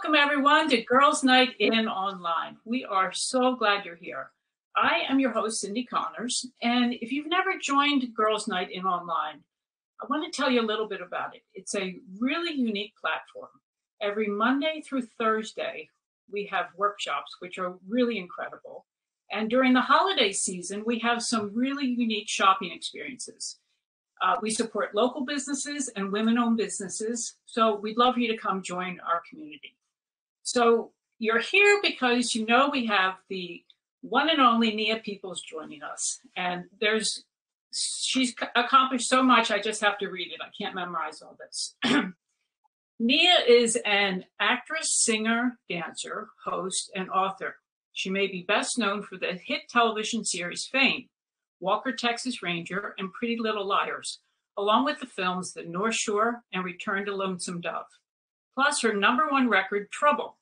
Welcome, everyone, to Girls' Night In Online. We are so glad you're here. I am your host, Cindy Connors, and if you've never joined Girls' Night In Online, I want to tell you a little bit about it. It's a really unique platform. Every Monday through Thursday, we have workshops, which are really incredible. And during the holiday season, we have some really unique shopping experiences. We support local businesses and women-owned businesses, so we'd love for you to come join our community. So you're here because you know we have the one and only Nia Peeples joining us, and she's accomplished so much, I just have to read it. I can't memorize all this. Nia is an actress, singer, dancer, host, and author. She may be best known for the hit television series Fame, Walker, Texas Ranger, and Pretty Little Liars, along with the films The North Shore and Return to Lonesome Dove, plus her number one record, Trouble.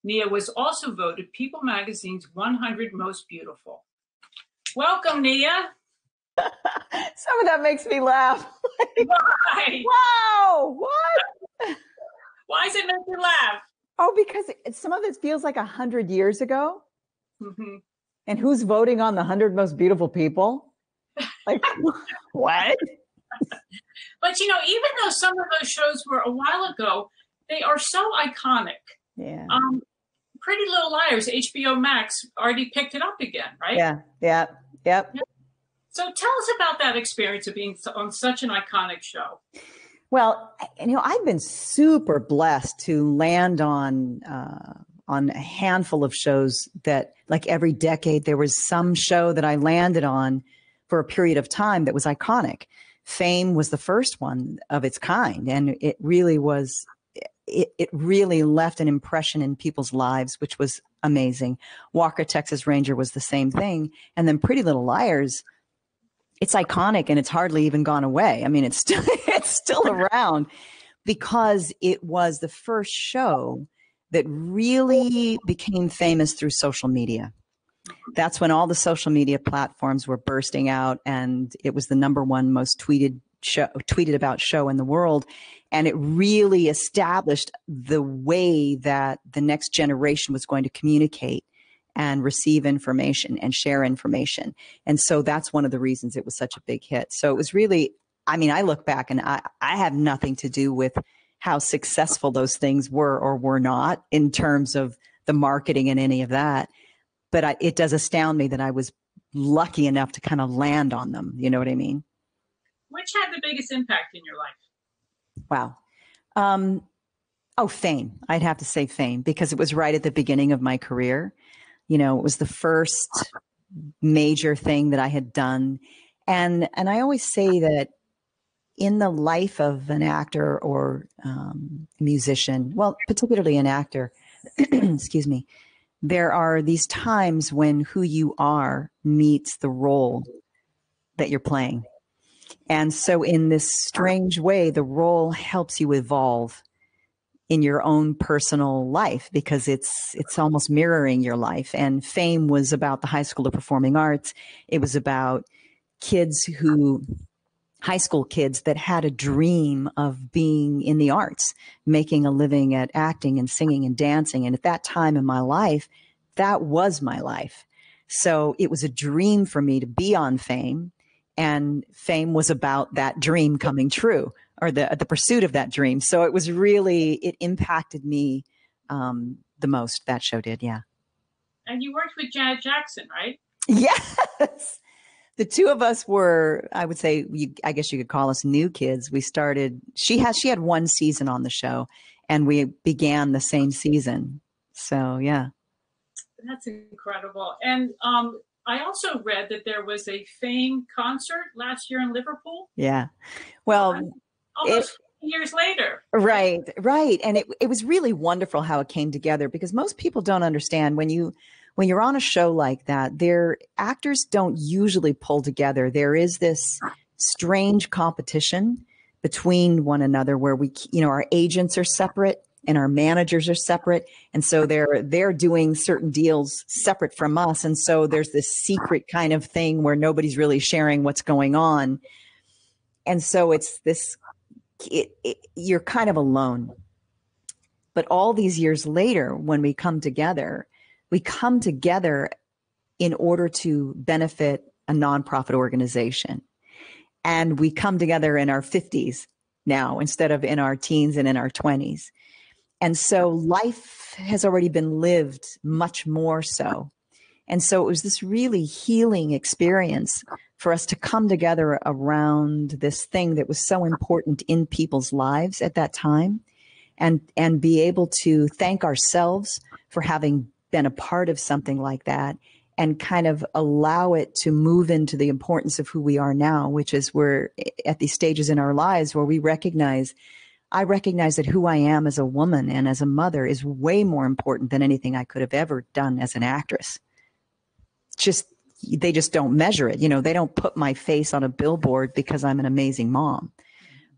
Nia was also voted People Magazine's 100 Most Beautiful. Welcome, Nia. Some of that makes me laugh. Why? Wow, what? Why does it make you laugh? Oh, because some of it feels like 100 years ago. Mm-hmm. And who's voting on the 100 most beautiful people? Like, what? But, you know, even though some of those shows were a while ago, they are so iconic. Yeah. Pretty Little Liars, HBO Max already picked it up again, right? Yep. So tell us about that experience of being on such an iconic show. Well, I've been super blessed to land on a handful of shows that, like, every decade there was some show that I landed on for a period of time that was iconic. Fame was the first one of its kind, and it really was. It really left an impression in people's lives, which was amazing. Walker, Texas Ranger was the same thing, and then Pretty Little Liars. It's iconic, and it's hardly even gone away. I mean, it's still around because it was the first show that really became famous through social media. That's when all the social media platforms were bursting out, and it was the #1 most tweeted about show in the world. And it really established the way that the next generation was going to communicate and receive information and share information. And so that's one of the reasons it was such a big hit. So it was really, I mean, I look back and I have nothing to do with how successful those things were or were not in terms of the marketing and any of that. But it does astound me that I was lucky enough to kind of land on them. You know what I mean? Which had the biggest impact in your life? Wow. Fame. I'd have to say Fame, because it was right at the beginning of my career. You know, it was the first major thing that I had done. And I always say that in the life of an actor or musician, well, particularly an actor, excuse me, there are these times when who you are meets the role that you're playing. And so in this strange way, the role helps you evolve in your own personal life because it's almost mirroring your life. And Fame was about the High School of Performing Arts. It was about high school kids that had a dream of being in the arts, making a living at acting and singing and dancing. And at that time in my life, that was my life. So it was a dream for me to be on Fame. And Fame was about that dream coming true, or the pursuit of that dream. So it impacted me the most. That show did, yeah. And you worked with Janet Jackson, right? Yes. The two of us were, I would say, I guess you could call us new kids. We started, she had one season on the show, and we began the same season. So, yeah. That's incredible. And I also read that there was a Fame concert last year in Liverpool. Yeah. Well, almost years later. Right. And it was really wonderful how it came together, because most people don't understand when you're on a show like that, actors don't usually pull together. There is this strange competition between one another where our agents are separate and our managers are separate. And so they're doing certain deals separate from us. And so there's this secret kind of thing where nobody's really sharing what's going on. And so it's this, you're kind of alone. But all these years later, when we come together in order to benefit a nonprofit organization. And we come together in our 50s now instead of in our teens and in our 20s. And so life has already been lived much more so. And so it was this really healing experience for us to come together around this thing that was so important in people's lives at that time, and be able to thank ourselves for having been a part of something like that, and kind of allow it to move into the importance of who we are now, which is we're at these stages in our lives where I recognize that who I am as a woman and as a mother is way more important than anything I could have ever done as an actress. They just don't measure it. They don't put my face on a billboard because I'm an amazing mom.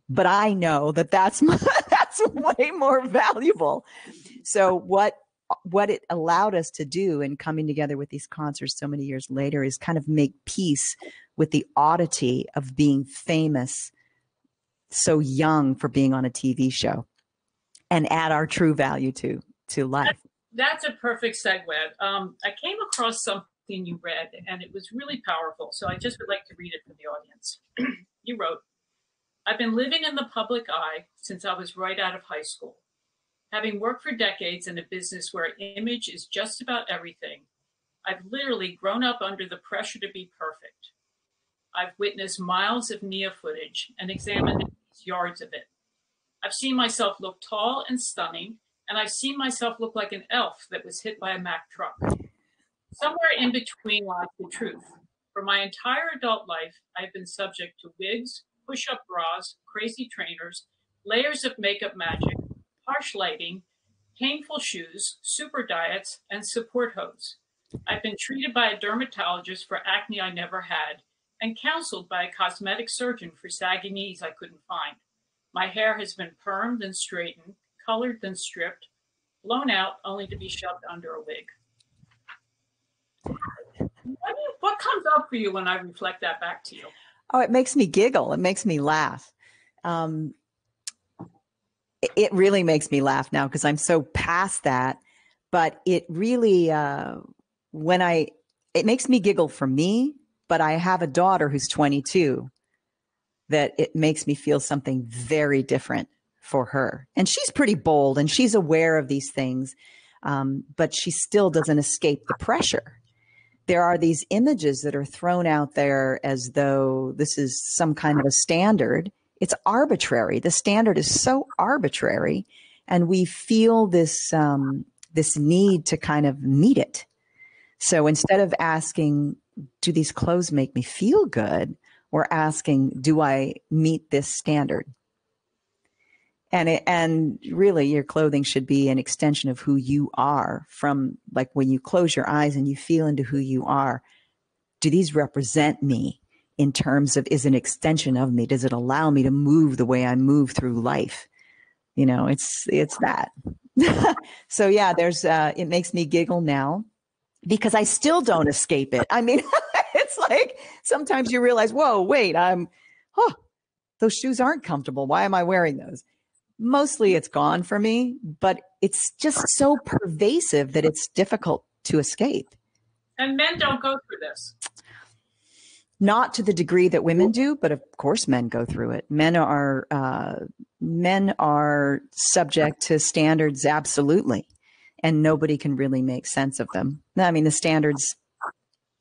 But I know that that's way more valuable. So what it allowed us to do in coming together with these concerts so many years later is kind of make peace with the oddity of being famous so young for being on a TV show, and add our true value to life. That's a perfect segue. I came across something you read, and it was really powerful. So I just would like to read it for the audience. You wrote, "I've been living in the public eye since I was right out of high school. Having worked for decades in a business where image is just about everything, I've literally grown up under the pressure to be perfect. I've witnessed miles of Nia footage and examined yards of it. I've seen myself look tall and stunning, and I've seen myself look like an elf that was hit by a Mack truck. Somewhere in between lies the truth. For my entire adult life, I've been subject to wigs, push-up bras, crazy trainers, layers of makeup magic, harsh lighting, painful shoes, super diets, and support hose. I've been treated by a dermatologist for acne I never had, and counseled by a cosmetic surgeon for saggy knees I couldn't find. My hair has been permed and straightened, colored then stripped, blown out only to be shoved under a wig." What comes up for you when I reflect that back to you? Oh, it makes me giggle. It makes me laugh. It really makes me laugh now because I'm so past that. But it really, it makes me giggle for me, but I have a daughter who's 22 that it makes me feel something very different for her. And she's pretty bold and she's aware of these things, but she still doesn't escape the pressure. There are these images that are thrown out there as though this is some kind of a standard. It's arbitrary. The standard is so arbitrary, and we feel this need to kind of meet it. So instead of asking, do these clothes make me feel good? We're asking, do I meet this standard? And really, your clothing should be an extension of who you are. From like when you close your eyes and you feel into who you are, do these represent me in terms of, is an extension of me? Does it allow me to move the way I move through life? It's that. So yeah, it makes me giggle now because I still don't escape it. I mean, it's like sometimes you realize, whoa, wait, those shoes aren't comfortable. Why am I wearing those? Mostly it's gone for me, but it's just so pervasive that it's difficult to escape. And men don't go through this. Not to the degree that women do, but of course men go through it. Men are subject to standards, absolutely. And nobody can really make sense of them. I mean, the standards,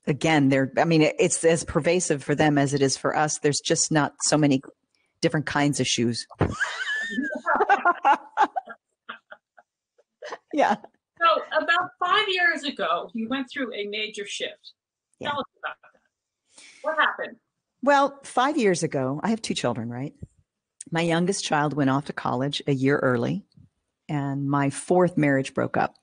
again, it's as pervasive for them as it is for us. There's just not so many different kinds of shoes. Yeah. So about 5 years ago, you went through a major shift. Yeah. Tell us about that. What happened? Well, 5 years ago, I have 2 children, right? My youngest child went off to college a year early, and my 4th marriage broke up.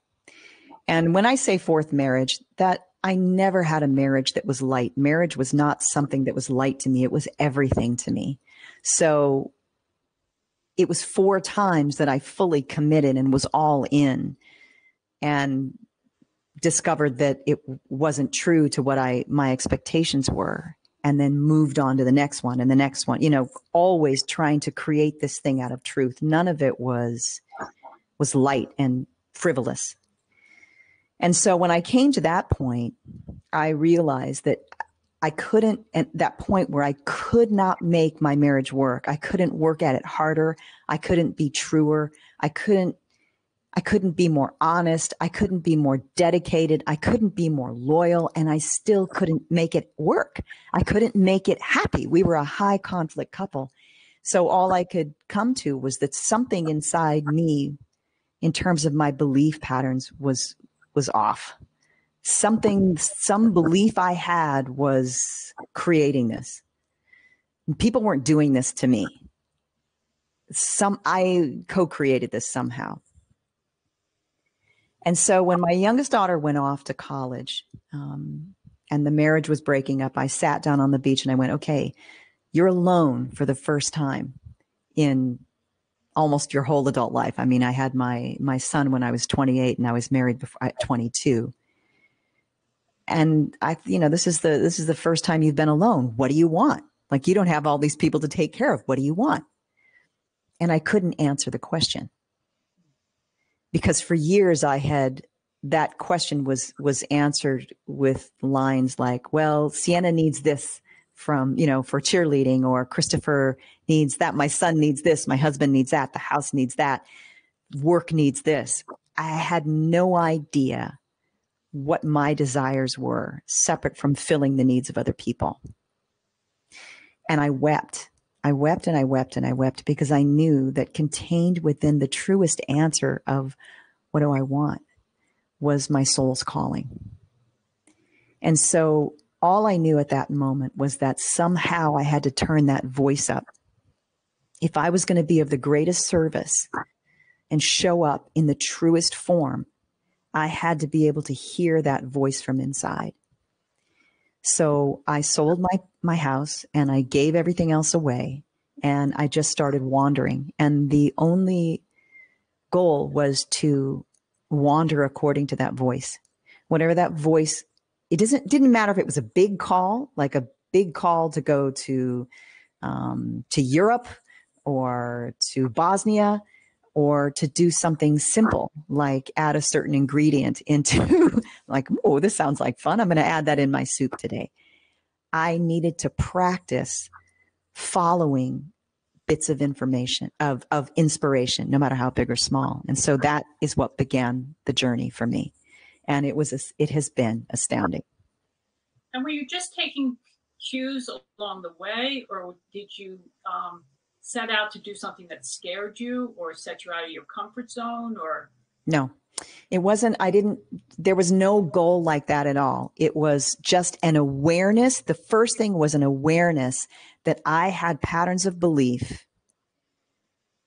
And when I say 4th marriage, that I never had a marriage that was light. Marriage was not something that was light to me. It was everything to me. So it was 4 times that I fully committed and was all in, and discovered that it wasn't true to what my expectations were, and then moved on to the next one and the next one, always trying to create this thing out of truth. None of it was was light and frivolous. And so when I came to that point, I realized that I couldn't, at that point where I could not make my marriage work. I couldn't work at it harder. I couldn't be truer. I couldn't be more honest. I couldn't be more dedicated. I couldn't be more loyal. And I still couldn't make it work. I couldn't make it happy. We were a high conflict couple. So all I could come to was that something inside me, in terms of my belief patterns, was off. Some belief I had was creating this. People weren't doing this to me. I co-created this somehow. And so when my youngest daughter went off to college, and the marriage was breaking up, I sat down on the beach and I went, okay, you're alone for the first time in almost your whole adult life. I mean, I had my son when I was 28 and I was married at 22. And this is the first time you've been alone. What do you want? Like, you don't have all these people to take care of. What do you want? And I couldn't answer the question, because for years that question was answered with lines like, well, Sienna needs this from, for cheerleading, or Christopher needs that. My son needs this. My husband needs that. The house needs that. Work needs this. I had no idea what my desires were, separate from filling the needs of other people. And I wept. I wept and I wept and I wept, because I knew that contained within the truest answer of what do I want was my soul's calling. And so all I knew at that moment was that somehow I had to turn that voice up. If I was going to be of the greatest service and show up in the truest form, I had to be able to hear that voice from inside. So I sold my house and I gave everything else away, and I just started wandering. And the only goal was to wander according to that voice. Whatever that voice, didn't matter if it was a big call, like a big call to go to Europe or to Bosnia, or to do something simple, like add a certain ingredient into like, oh, this sounds like fun. I'm going to add that in my soup today. I needed to practice following bits of information, of inspiration, no matter how big or small. And so that is what began the journey for me. And it has been astounding. And were you just taking cues along the way, or did you set out to do something that scared you or set you out of your comfort zone? Or no, it wasn't. There was no goal like that at all. It was just an awareness. The first thing was an awareness that I had patterns of belief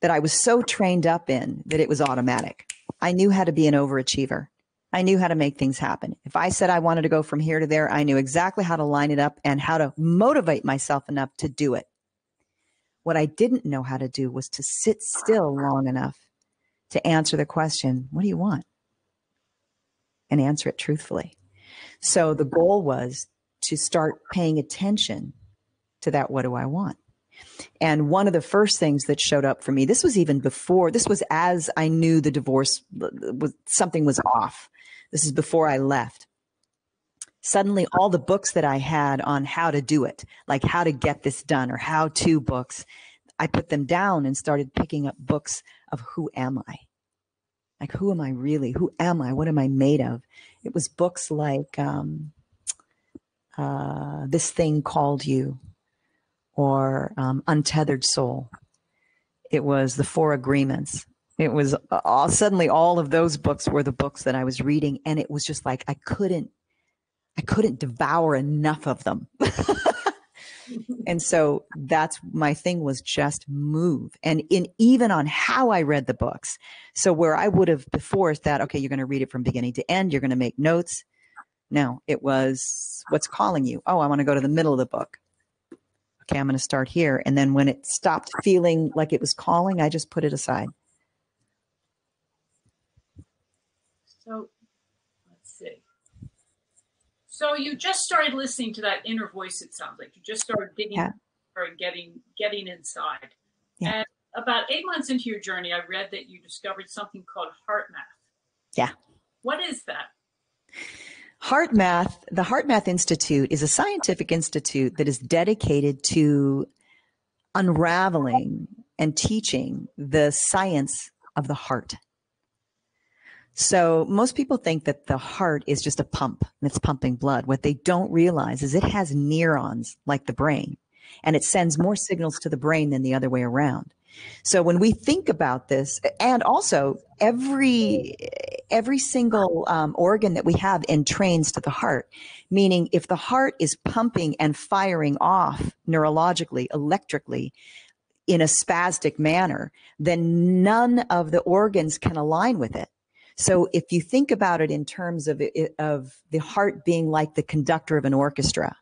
that I was so trained up in that it was automatic. I knew how to be an overachiever. I knew how to make things happen. If I said I wanted to go from here to there, I knew exactly how to line it up and how to motivate myself enough to do it. What I didn't know how to do was to sit still long enough to answer the question, what do you want? And answer it truthfully. So the goal was to start paying attention to that, what do I want? And one of the first things that showed up for me, this was as I knew the divorce, something was off. This is before I left. Suddenly, all the books that I had on how to do it, like how to get this done or how-to books, I put them down and started picking up books of who am I? Like, who am I really? Who am I? What am I made of? It was books like This Thing Called You, or Untethered Soul. It was The Four Agreements. It was suddenly all of those books were the books that I was reading. And it was just like, I couldn't devour enough of them. And so that's my thing, was just move. And even on how I read the books. So where I would have before thought, okay, you're going to read it from beginning to end. You're going to make notes. No, it was, what's calling you? Oh, I want to go to the middle of the book. Okay, I'm going to start here. And then when it stopped feeling like it was calling, I just put it aside. So let's see. So you just started listening to that inner voice. It sounds like you just started digging or getting inside. Yeah. And About 8 months into your journey, I read that you discovered something called heart math. Yeah. What is that? Heart Math, the Heart Math Institute is a scientific institute that is dedicated to unraveling and teaching the science of the heart. So most people think that the heart is just a pump and it's pumping blood. What they don't realize is it has neurons like the brain, and it sends more signals to the brain than the other way around. So when we think about this, and also every single organ that we have entrains to the heart, meaning if the heart is pumping and firing off neurologically, electrically, in a spastic manner, then none of the organs can align with it. So if you think about it in terms of the heart being like the conductor of an orchestra,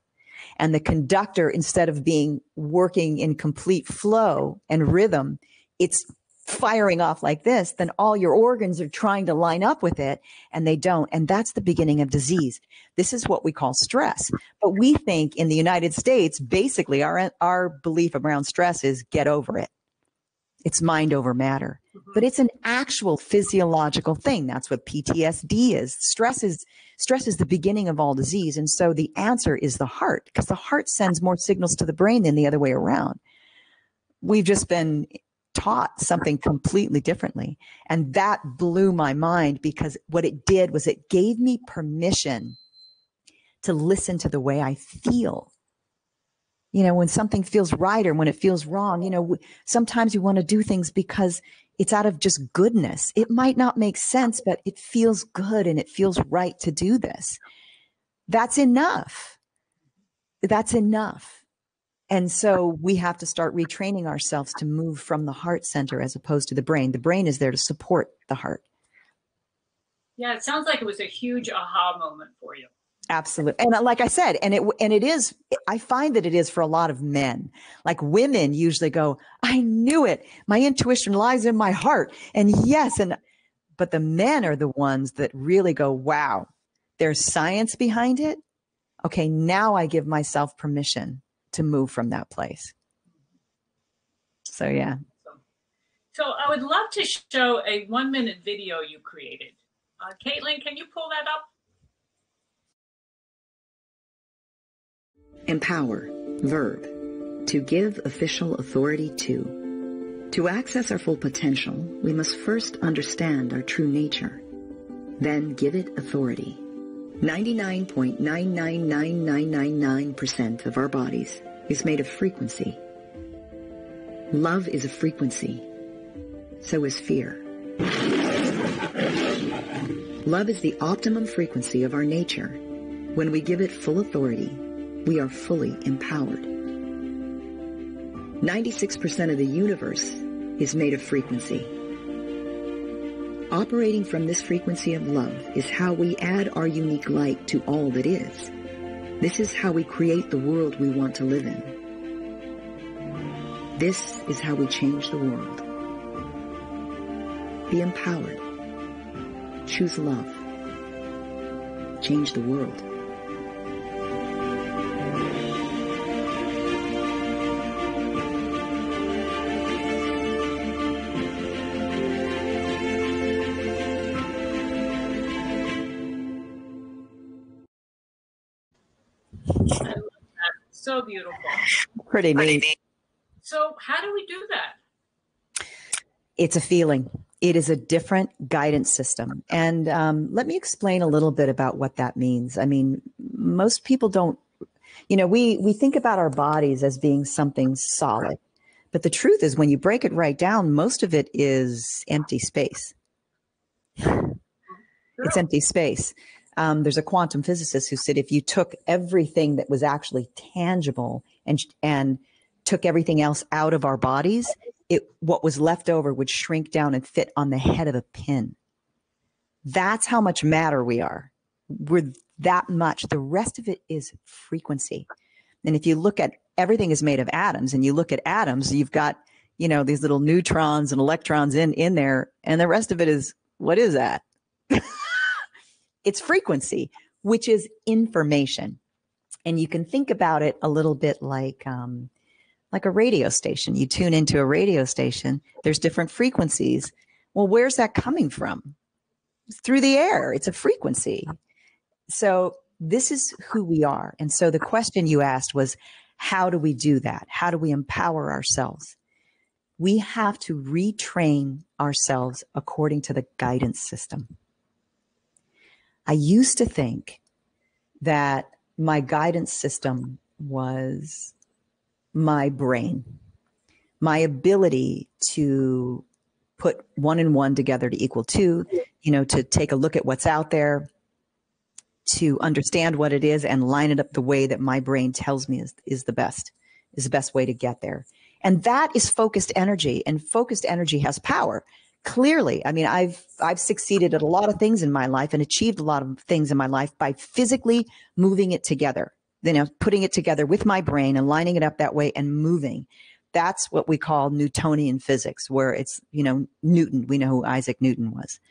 and the conductor, instead of being working in complete flow and rhythm, it's firing off like this, then all your organs are trying to line up with it and they don't. And that's the beginning of disease. This is what we call stress. But we think in the United States, basically our belief around stress is get over it. It's mind over matter. But it's an actual physiological thing. That's what PTSD is. Stress is the beginning of all disease. And so the answer is the heart, because the heart sends more signals to the brain than the other way around. We've just been taught something completely differently. And that blew my mind, because what it did was it gave me permission to listen to the way I feel. You know, when something feels right or when it feels wrong, you know, sometimes we want to do things because it's out of just goodness. It might not make sense, but it feels good and it feels right to do this. That's enough. That's enough. And so we have to start retraining ourselves to move from the heart center as opposed to the brain. The brain is there to support the heart. Yeah, it sounds like it was a huge aha moment for you. Absolutely. And like I said, and it is, I find that it is for a lot of men. Like women usually go, I knew it. My intuition lies in my heart. And yes. But the men are the ones that really go, wow, there's science behind it. Okay. Now I give myself permission to move from that place. So, yeah. So I would love to show a 1-minute video you created. Caitlin, can you pull that up? Empower, verb, to give official authority to. To access our full potential, we must first understand our true nature, then give it authority. 99.999999% of our bodies is made of frequency. Love is a frequency. So is fear. Love is the optimum frequency of our nature. When we give it full authority, we are fully empowered. 96% of the universe is made of frequency. Operating from this frequency of love is how we add our unique light to all that is. This is how we create the world we want to live in. This is how we change the world. Be empowered. Choose love. Change the world. So beautiful. Pretty neat. So how do we do that? It's a feeling. It is a different guidance system. And let me explain a little bit about what that means. I mean, most people don't, you know, we think about our bodies as being something solid. But the truth is, when you break it right down, most of it is empty space. It's empty space. There's a quantum physicist who said if you took everything that was actually tangible and took everything else out of our bodies, what was left over would shrink down and fit on the head of a pin. That's how much matter we are. We're that much. The rest of it is frequency. And if you look at everything is made of atoms, and you look at atoms, you've got, you know, these little neutrons and electrons in there, and the rest of it is, what is that? It's frequency, which is information. And you can think about it a little bit like like a radio station. You tune into a radio station, there's different frequencies. Well, where's that coming from? Through the air. It's a frequency. So this is who we are. And so the question you asked was, how do we do that? How do we empower ourselves? We have to retrain ourselves according to the guidance system. I used to think that my guidance system was my brain, my ability to put 1 and 1 together to equal 2, to take a look at what's out there, to understand what it is and line it up the way that my brain tells me is the best way to get there. And that is focused energy, and focused energy has power. Clearly, I mean, I've succeeded at a lot of things in my life and achieved a lot of things in my life by physically moving it together, putting it together with my brain and lining it up that way and moving. That's what we call Newtonian physics, where it's, Newton. We know who Isaac Newton was.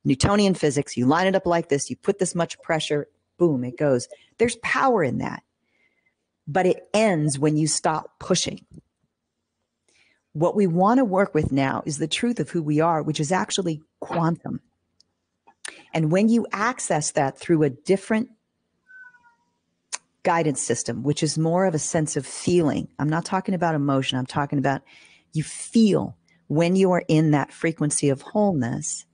Newtonian physics, you line it up like this, you put this much pressure, boom, it goes. There's power in that. But it ends when you stop pushing. What we want to work with now is the truth of who we are, which is actually quantum. And when you access that through a different guidance system, which is more of a sense of feeling, I'm not talking about emotion, I'm talking about you feel when you are in that frequency of wholeness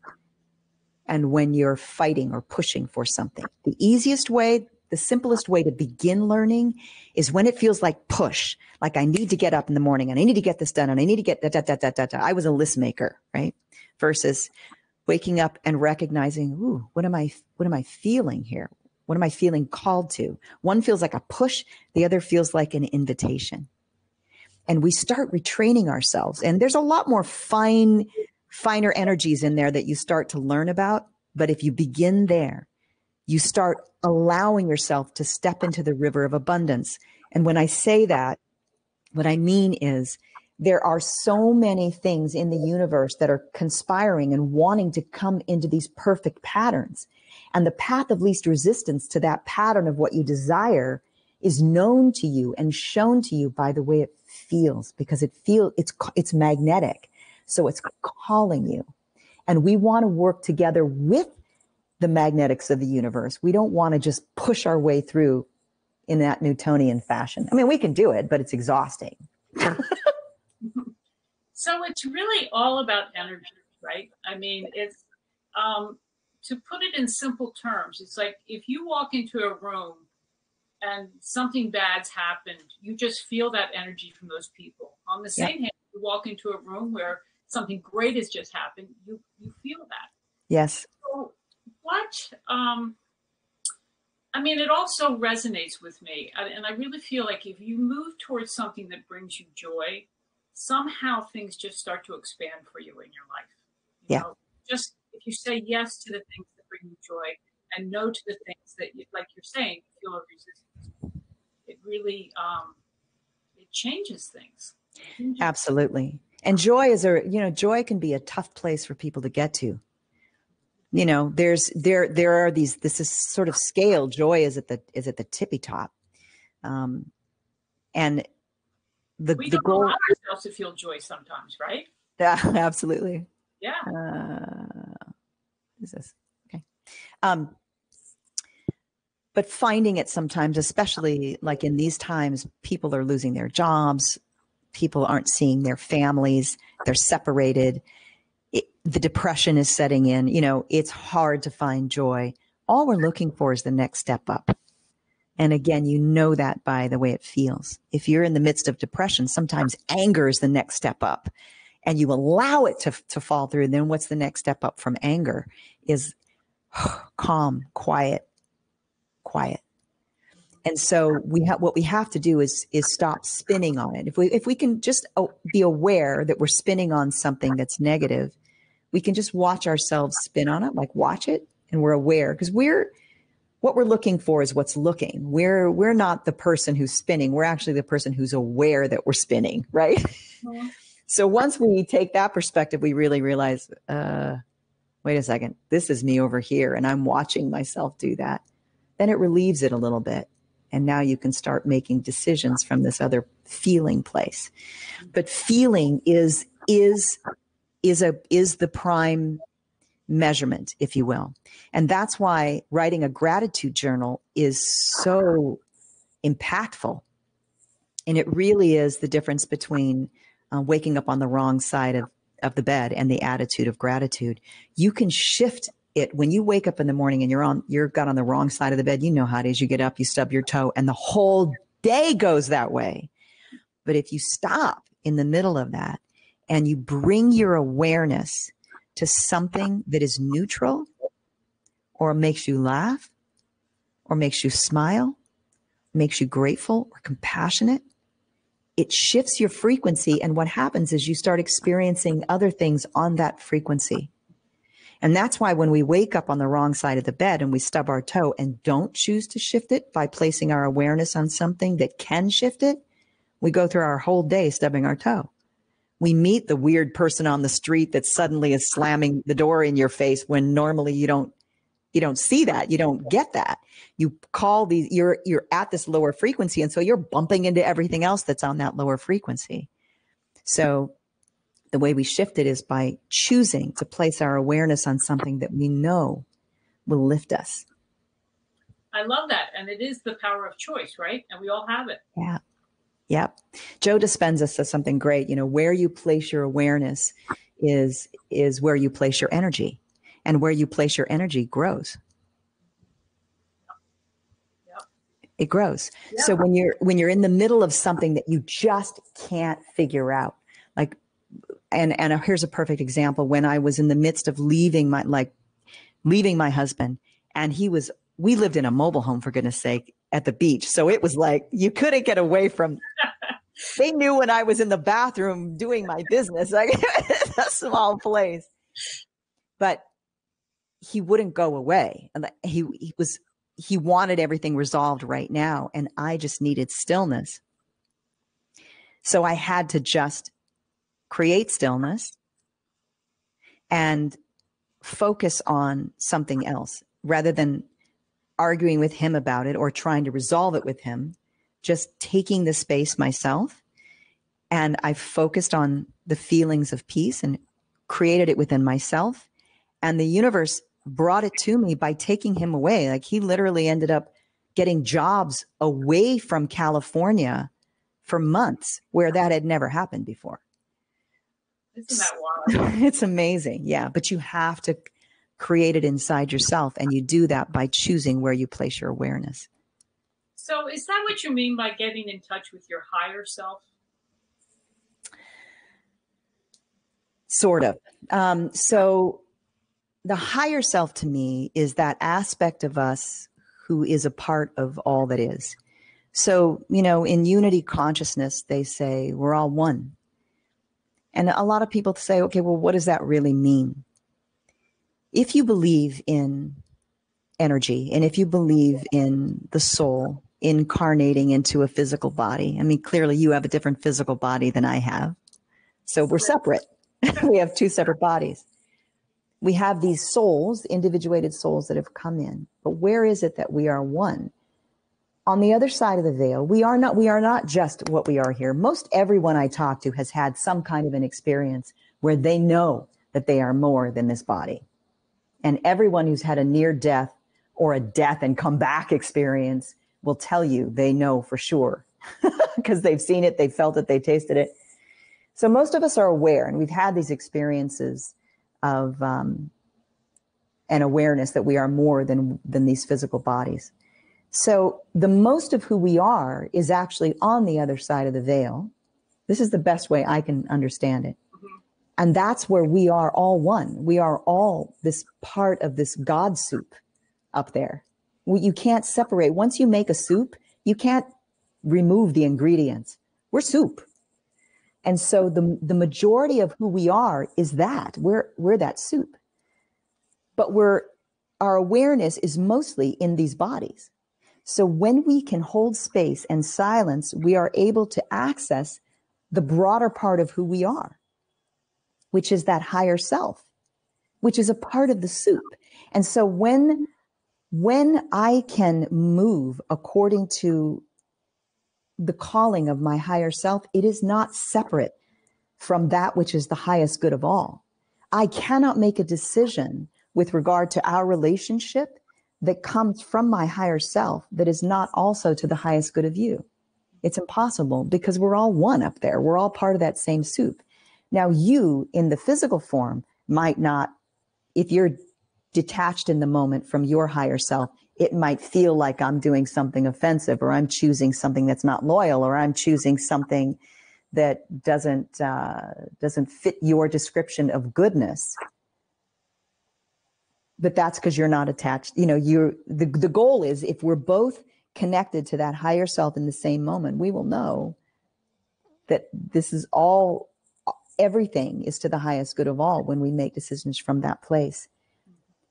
and when you're fighting or pushing for something. The easiest way, the simplest way to begin learning is when it feels like push, like I need to get up in the morning and I need to get this done and I need to get da. I was a list maker, right? Versus waking up and recognizing, ooh, what am I feeling here? What am I feeling called to? One feels like a push, the other feels like an invitation. And we start retraining ourselves. And there's a lot more finer energies in there that you start to learn about. But if you begin there, you start allowing yourself to step into the river of abundance. And when I say that, what I mean is there are so many things in the universe that are conspiring and wanting to come into these perfect patterns. And the path of least resistance to that pattern of what you desire is known to you and shown to you by the way it feels, because it's magnetic. So it's calling you. And we want to work together with the magnetics of the universe. We don't want to just push our way through in that Newtonian fashion. I mean, we can do it, but it's exhausting. So it's really all about energy, right? I mean, it's to put it in simple terms, it's like if you walk into a room and something bad's happened, you just feel that energy from those people. On the same hand, you walk into a room where something great has just happened, you feel that. Yes. So I mean, it also resonates with me. And I really feel like if you move towards something that brings you joy, somehow things just start to expand for you in your life. You know, just if you say yes to the things that bring you joy and no to the things that, like you're saying, you feel a resistance, it really, it changes things. Absolutely. And joy joy can be a tough place for people to get to. There are these, this is sort of scale. Joy is at the tippy top. And we don't goal, allow ourselves to feel joy sometimes, right? Yeah, absolutely. Yeah. Is this okay? But finding it sometimes, especially like in these times, people are losing their jobs. People aren't seeing their families. They're separated. The depression is setting in. It's hard to find joy. All we're looking for is the next step up. And again, that by the way it feels. If you're in the midst of depression, sometimes anger is the next step up. And you allow it to fall through. And then what's the next step up from anger is calm, quiet. And so what we have to do is stop spinning on it. If we can just be aware that we're spinning on something that's negative, we can just watch ourselves spin on it, like watch it, and we're aware, because what we're looking for is what's looking. We're not the person who's spinning. We're actually the person who's aware that we're spinning, right? Mm-hmm. So once we take that perspective, we really realize, wait a second, this is me over here, and I'm watching myself do that. Then it relieves it a little bit. And now you can start making decisions from this other feeling place. But feeling is the prime measurement, if you will. And that's why writing a gratitude journal is so impactful. And it really is the difference between waking up on the wrong side of the bed and the attitude of gratitude. You can shift it when you wake up in the morning and you're got on the wrong side of the bed. You know how it is. You get up, you stub your toe, and the whole day goes that way. But if you stop in the middle of that and you bring your awareness to something that is neutral or makes you laugh or makes you smile, makes you grateful or compassionate, it shifts your frequency. And what happens is you start experiencing other things on that frequency. And that's why when we wake up on the wrong side of the bed and we stub our toe and don't choose to shift it by placing our awareness on something that can shift it, we go through our whole day stubbing our toe. We meet the weird person on the street that suddenly is slamming the door in your face when normally you don't see that. You don't get that. You call these, you're at this lower frequency. And so you're bumping into everything else that's on that lower frequency. So the way we shift it is by choosing to place our awareness on something that we know will lift us. I love that. And it is the power of choice, right? And we all have it. Yeah. Yep. Joe Dispenza says something great. You know, where you place your awareness is where you place your energy. And where you place your energy grows. Yep. It grows. Yep. So when you're in the middle of something that you just can't figure out, like, and here's a perfect example. When I was in the midst of leaving my husband, and we lived in a mobile home, for goodness sake, at the beach. So it was like, you couldn't get away from, they knew when I was in the bathroom doing my business, like a small place, but he wouldn't go away. He wanted everything resolved right now. And I just needed stillness. So I had to just create stillness and focus on something else rather than arguing with him about it or trying to resolve it with him, just taking the space myself. And I focused on the feelings of peace and created it within myself. And the universe brought it to me by taking him away. Like, he literally ended up getting jobs away from California for months where that had never happened before. Isn't that wild? It's amazing. Yeah. But you have to create it inside yourself. And you do that by choosing where you place your awareness. So is that what you mean by getting in touch with your higher self? Sort of. So the higher self to me is that aspect of us who is a part of all that is. So, you know, in unity consciousness, they say we're all one. And a lot of people say, okay, well, what does that really mean? If you believe in energy and if you believe in the soul incarnating into a physical body, I mean, clearly you have a different physical body than I have. So we're separate. We have two separate bodies. We have these souls, individuated souls that have come in. But where is it that we are one? On the other side of the veil, we are not just what we are here. Most everyone I talk to has had some kind of an experience where they know that they are more than this body. And everyone who's had a near death or a death and come back experience will tell you they know for sure because they've seen it, they felt it, they tasted it. So most of us are aware, and we've had these experiences of an awareness that we are more than these physical bodies. So the most of who we are is actually on the other side of the veil. This is the best way I can understand it. Mm-hmm. And that's where we are all one. We are all this part of this God soup up there. You can't separate. Once you make a soup, you can't remove the ingredients. We're soup. And so the majority of who we are is that. We're that soup. But our awareness is mostly in these bodies. So when we can hold space and silence, we are able to access the broader part of who we are, which is that higher self, which is a part of the soup. And so when when I can move according to the calling of my higher self, it is not separate from that which is the highest good of all. I cannot make a decision with regard to our relationship that comes from my higher self that is not also to the highest good of you. It's impossible, because we're all one up there. We're all part of that same soup. Now, you in the physical form might not, if you're detached in the moment from your higher self, it might feel like I'm doing something offensive, or I'm choosing something that's not loyal, or I'm choosing something that doesn't fit your description of goodness. But that's because you're not attached. You know, the goal is, if we're both connected to that higher self in the same moment, we will know that this is all, everything is to the highest good of all when we make decisions from that place.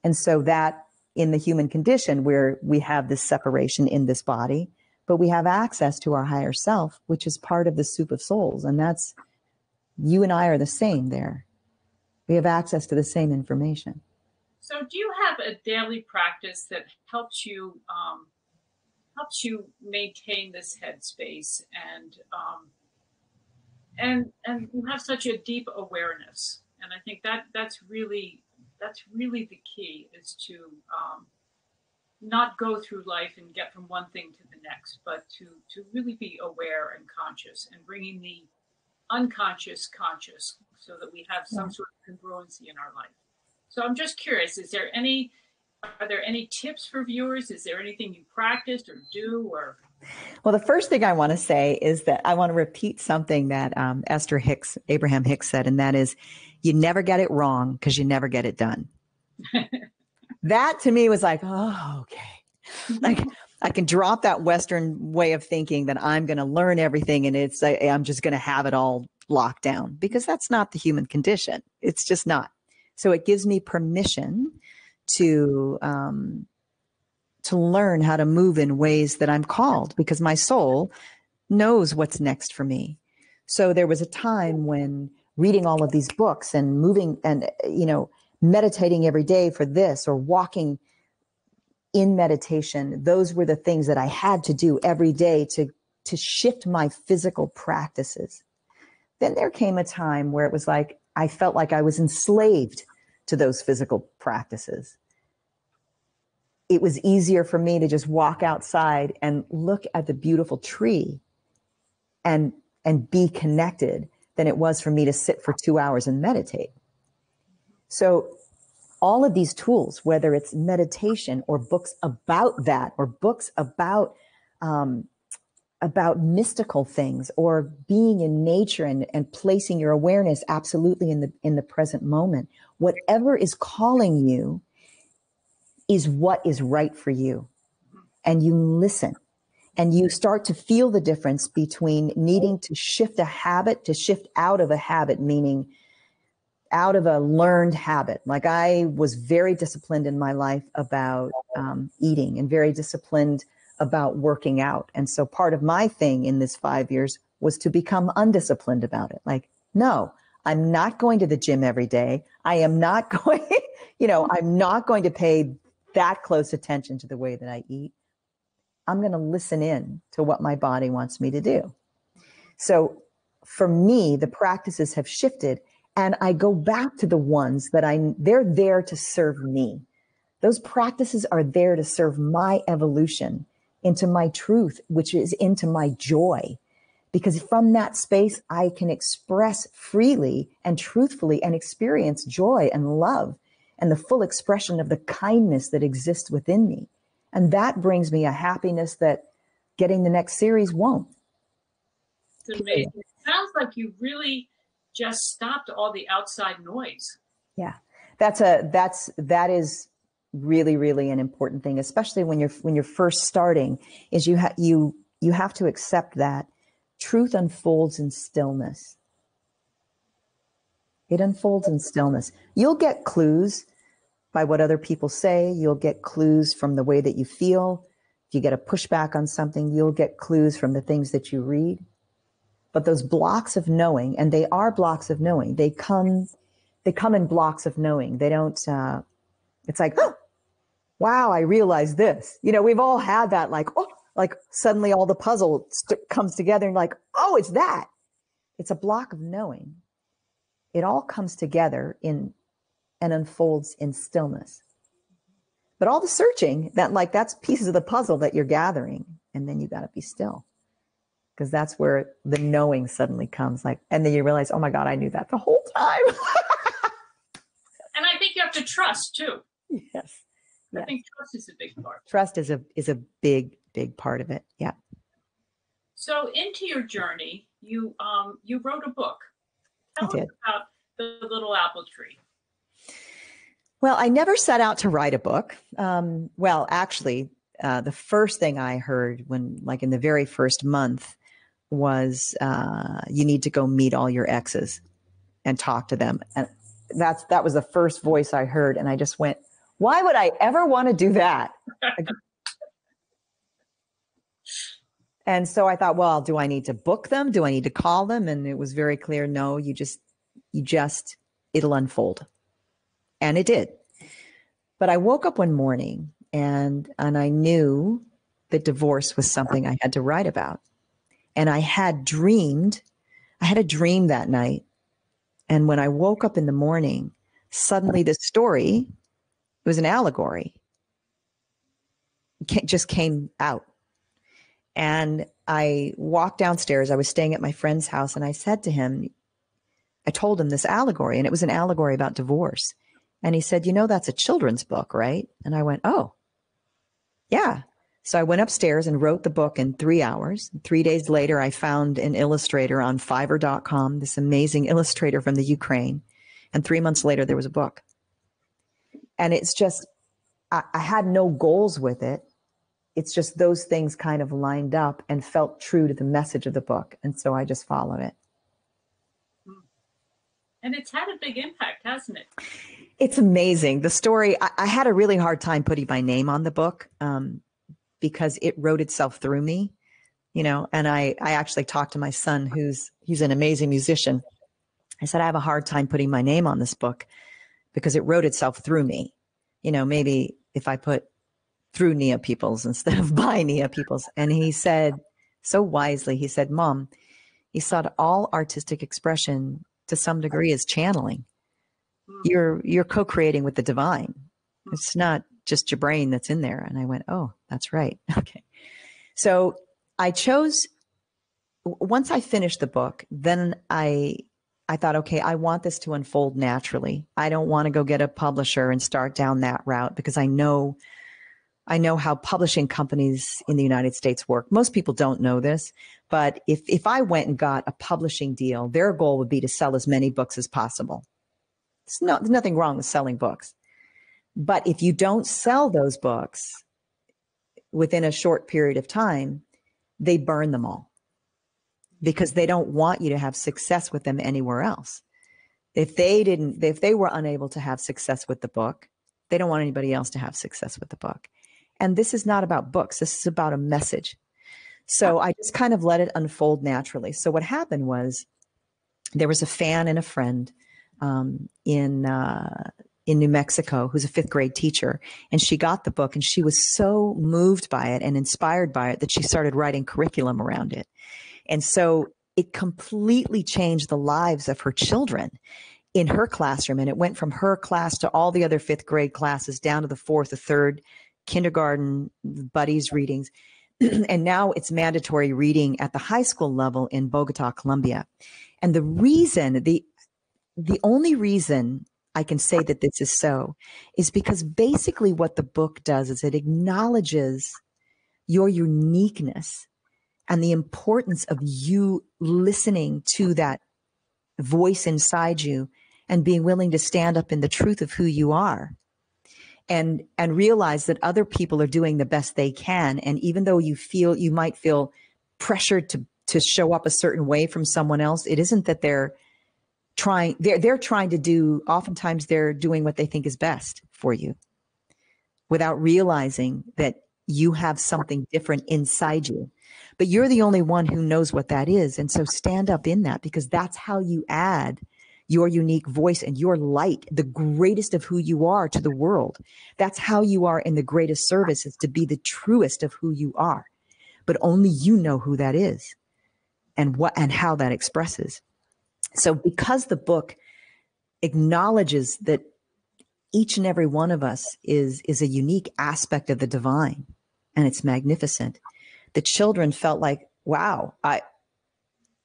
And so that in the human condition, where we have this separation in this body, but we have access to our higher self, which is part of the soup of souls. And that's, you and I are the same there. We have access to the same information. So do you have a daily practice that helps you maintain this headspace and you have such a deep awareness? And I think that's really the key, is to not go through life and get from one thing to the next, but to really be aware and conscious, and bringing the unconscious conscious, so that we have some sort of congruency in our life. So I'm just curious, are there any tips for viewers? Is there anything you practiced or do? Or Well, the first thing I want to say is that I want to repeat something that Abraham Hicks said, and that is, you never get it wrong because you never get it done. That to me was like, oh, okay. Like, I can drop that Western way of thinking that I'm going to learn everything and I'm just going to have it all locked down, because that's not the human condition. It's just not. So it gives me permission to learn how to move in ways that I'm called, because my soul knows what's next for me. So there was a time when reading all of these books and moving and, meditating every day for this, or walking in meditation, those were the things that I had to do every day to shift my physical practices. Then there came a time where it was like, I felt like I was enslaved to those physical practices. It was easier for me to just walk outside and look at the beautiful tree and be connected than it was for me to sit for 2 hours and meditate. So all of these tools, whether it's meditation or books about that, or books about mystical things, or being in nature and placing your awareness absolutely in the present moment, whatever is calling you is what is right for you. And you listen, and you start to feel the difference between needing to shift a habit to shift out of a habit, meaning out of a learned habit. Like, I was very disciplined in my life about eating, and very disciplined about working out. And so part of my thing in this 5 years was to become undisciplined about it. Like, no, I'm not going to the gym every day. I am not going, I'm not going to pay that close attention to the way that I eat. I'm going to listen in to what my body wants me to do. So for me, the practices have shifted, and I go back to the ones that they're there to serve me. Those practices are there to serve my evolution into my truth, which is into my joy. Because from that space, I can express freely and truthfully and experience joy and love and the full expression of the kindness that exists within me. And that brings me a happiness that getting the next series won't. It's amazing. It sounds like you really just stopped all the outside noise. Yeah, that is really, really an important thing, especially when you're first starting, is you have to accept that truth unfolds in stillness. It unfolds in stillness. You'll get clues by what other people say. You'll get clues from the way that you feel. If you get a pushback on something, you'll get clues from the things that you read. But those blocks of knowing, and they are blocks of knowing, they come in blocks of knowing. They don't, it's like, oh, wow, I realized this. We've all had that, like, oh, like suddenly all the puzzle comes together and like, oh, it's that. It's a block of knowing. It all comes together and unfolds in stillness. But all the searching, that's pieces of the puzzle that you're gathering. And then you got to be still, because that's where the knowing suddenly comes. And then you realize, oh my God, I knew that the whole time. And I think you have to trust too. Yes. I think trust is a big part. Trust is a big, big part of it. Yeah. So into your journey, you wrote a book. Tell us about The Little Apple Tree. Well, I never set out to write a book. Well, actually, the first thing I heard in the very first month was, you need to go meet all your exes and talk to them. And that was the first voice I heard. And I just went, why would I ever want to do that? And so I thought, well, do I need to book them? Do I need to call them? And it was very clear, no, it'll unfold. And it did. But I woke up one morning and I knew that divorce was something I had to write about. And I had a dream that night. And when I woke up in the morning, suddenly the story, it was an allegory, just came out. And I walked downstairs. I was staying at my friend's house, and I told him this allegory, and it was an allegory about divorce. And he said, that's a children's book, right? And I went, oh, yeah. So I went upstairs and wrote the book in 3 hours. 3 days later, I found an illustrator on Fiverr.com, this amazing illustrator from the Ukraine. And 3 months later, there was a book. And it's just, I had no goals with it. It's just those things kind of lined up and felt true to the message of the book. And so I just followed it. And it's had a big impact, hasn't it? It's amazing. The story, I had a really hard time putting my name on the book because it wrote itself through me, and I actually talked to my son, he's an amazing musician. I said, I have a hard time putting my name on this book because it wrote itself through me. Maybe if I put through Nia Peeples instead of by Nia Peeples. And he said, so wisely, he said, Mom, he said, all artistic expression to some degree is channeling. You're co-creating with the divine. It's not just your brain that's in there. And I went, oh, that's right. Okay. So I chose, once I finished the book, then I thought, okay, I want this to unfold naturally. I don't want to go get a publisher and start down that route because I know how publishing companies in the United States work. Most people don't know this, but if I went and got a publishing deal, their goal would be to sell as many books as possible. There's nothing wrong with selling books. But if you don't sell those books within a short period of time, they burn them all because they don't want you to have success with them anywhere else. If they were unable to have success with the book, they don't want anybody else to have success with the book. And this is not about books. This is about a message. So I just kind of let it unfold naturally. So what happened was there was a fan and a friend in New Mexico who's a 5th grade teacher. And she got the book and she was so moved by it and inspired by it that she started writing curriculum around it. And so it completely changed the lives of her children in her classroom. And it went from her class to all the other 5th grade classes down to the 4th, the 3rd, kindergarten, buddies readings. And now it's mandatory reading at the high school level in Bogota, Colombia. And the only reason I can say that this is so is because basically what the book does is it acknowledges your uniqueness and the importance of you listening to that voice inside you and being willing to stand up in the truth of who you are and realize that other people are doing the best they can. And even though you might feel pressured to show up a certain way from someone else, it isn't that they're trying to do, oftentimes they're doing what they think is best for you without realizing that you have something different inside you, but you're the only one who knows what that is. And so stand up in that because that's how you add your unique voice and your light, the greatest of who you are to the world. That's how you are in the greatest service, is to be the truest of who you are. But only you know who that is and what and how that expresses. So because the book acknowledges that each and every one of us is a unique aspect of the divine, and it's magnificent, the children felt like, wow,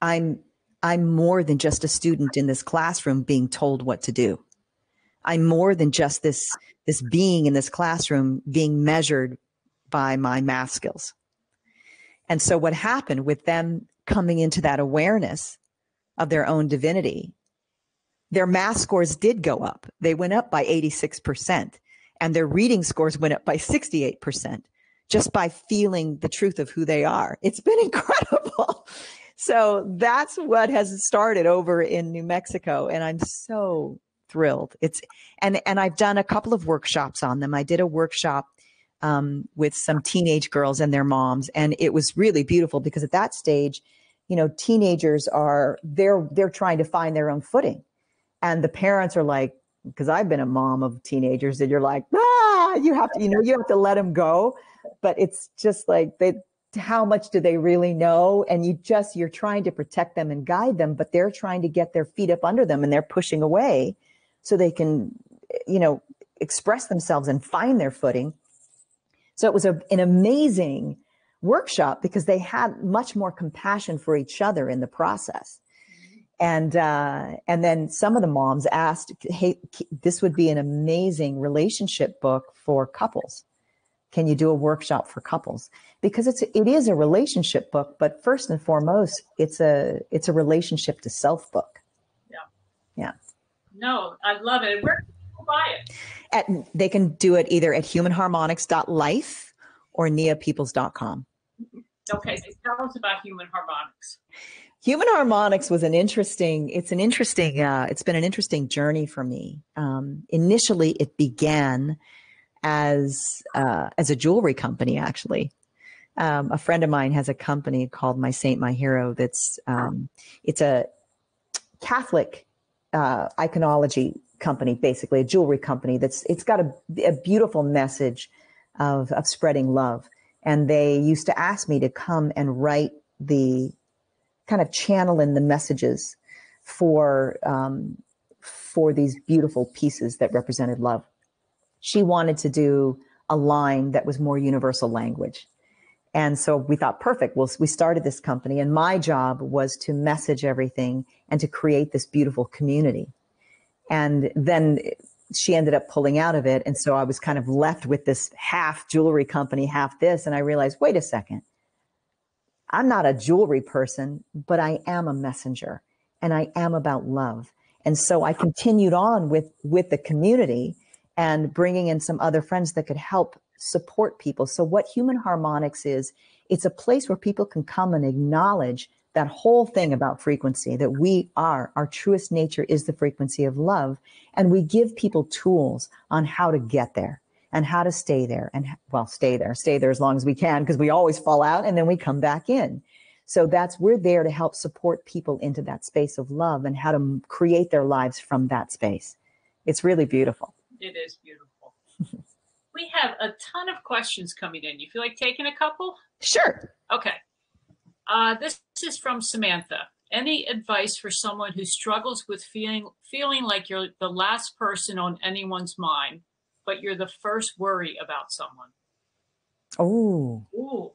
I'm more than just a student in this classroom being told what to do. I'm more than just this being in this classroom being measured by my math skills. And so what happened with them coming into that awareness of their own divinity, their math scores did go up. They went up by 86%, and their reading scores went up by 68%, just by feeling the truth of who they are. It's been incredible. So that's what has started over in New Mexico, and I'm so thrilled. And I've done a couple of workshops on them. I did a workshop with some teenage girls and their moms, and it was really beautiful because at that stage, you know, teenagers they're trying to find their own footing, and the parents are like, because I've been a mom of teenagers, and you're like, you have to let them go, but it's just like how much do they really know? And you're trying to protect them and guide them, but they're trying to get their feet up under them, and they're pushing away so they can, express themselves and find their footing. So it was an amazing workshop because they had much more compassion for each other in the process. And then some of the moms asked, hey, this would be an amazing relationship book for couples. Can you do a workshop for couples? Because it is a relationship book, but first and foremost, it's a relationship to self book. Yeah. No, I love it. Where can people buy it? They can do it either at humanharmonics.life or niapeeples.com. Okay, so tell us about Human Harmonics. Human Harmonics was it's been an interesting journey for me. Initially, it began as a jewelry company, actually. A friend of mine has a company called My Saint, My Hero. It's a Catholic iconology company, basically a jewelry company. It's got a beautiful message of spreading love. And they used to ask me to come and write the kind of channel in the messages for these beautiful pieces that represented love. She wanted to do a line that was more universal language. And so we thought, perfect. Well, we started this company, and my job was to message everything and to create this beautiful community. And then she ended up pulling out of it. And so I was kind of left with this half jewelry company, half this. And I realized, wait a second, I'm not a jewelry person, but I am a messenger, and I am about love. And so I continued on with the community and bringing in some other friends that could help support people. So what Human Harmonics is, it's a place where people can come and acknowledge that whole thing about frequency, that our truest nature is the frequency of love. And we give people tools on how to get there and how to stay there stay there as long as we can, because we always fall out and then we come back in. So we're there to help support people into that space of love and how to create their lives from that space. It's really beautiful. It is beautiful. We have a ton of questions coming in. You feel like taking a couple? Sure. Okay. This is from Samantha. Any advice for someone who struggles with feeling like you're the last person on anyone's mind, but you're the first worry about someone? Oh. Ooh.